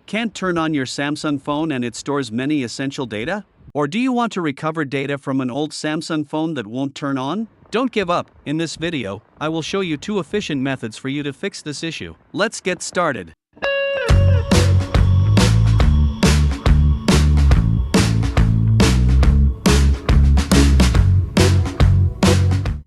Can't turn on your Samsung phone and it stores many essential data? Or do you want to recover data from an old Samsung phone that won't turn on? Don't give up. In this video, I will show you 2 efficient methods for you to fix this issue. Let's get started.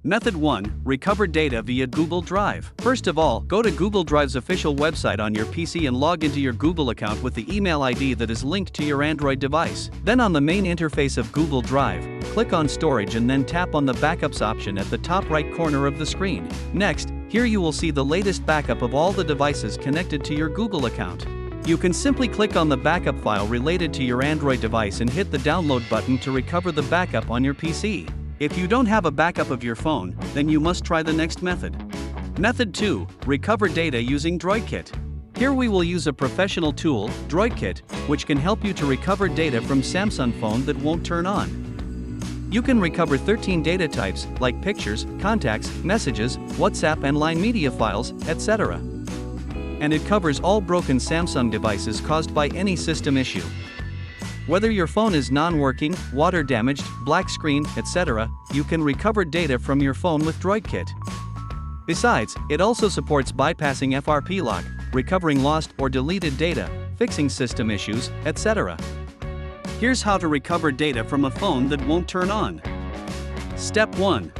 Method 1. Recover data via Google Drive. First of all, go to Google Drive's official website on your PC and log into your Google account with the email ID that is linked to your Android device. Then on the main interface of Google Drive, click on Storage and then tap on the Backups option at the top right corner of the screen. Next, here you will see the latest backup of all the devices connected to your Google account. You can simply click on the backup file related to your Android device and hit the download button to recover the backup on your PC. If you don't have a backup of your phone, then you must try the next method. Method 2. Recover data using DroidKit. Here we will use a professional tool, DroidKit, which can help you to recover data from Samsung phone that won't turn on. You can recover 13 data types, like pictures, contacts, messages, WhatsApp and Line media files, etc. And it covers all broken Samsung devices caused by any system issue. Whether your phone is non-working, water damaged, black screen, etc., you can recover data from your phone with DroidKit. Besides, it also supports bypassing FRP lock, recovering lost or deleted data, fixing system issues, etc. Here's how to recover data from a phone that won't turn on. Step 1.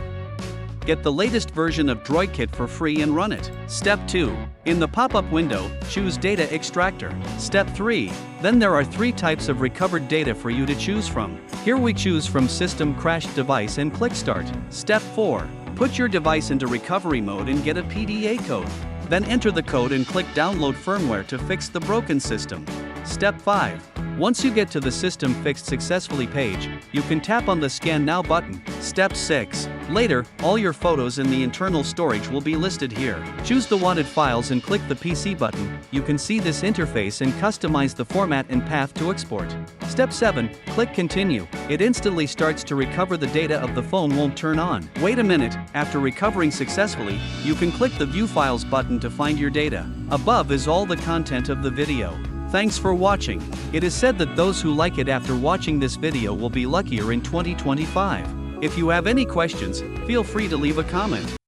Get the latest version of DroidKit for free and run it. Step 2. In the pop-up window, choose Data Extractor. Step 3. Then there are 3 types of recovered data for you to choose from. Here we choose from System Crashed Device and click Start. Step 4. Put your device into recovery mode and get a PDA code. Then enter the code and click Download Firmware to fix the broken system. Step 5. Once you get to the System Fixed Successfully page, you can tap on the Scan Now button. Step 6. Later, all your photos in the internal storage will be listed here. Choose the wanted files and click the PC button. You can see this interface and customize the format and path to export. Step 7. Click Continue. It instantly starts to recover the data of the phone won't turn on. Wait a minute. After recovering successfully, you can click the View Files button to find your data. Above is all the content of the video. Thanks for watching. It is said that those who like it after watching this video will be luckier in 2025. If you have any questions, feel free to leave a comment.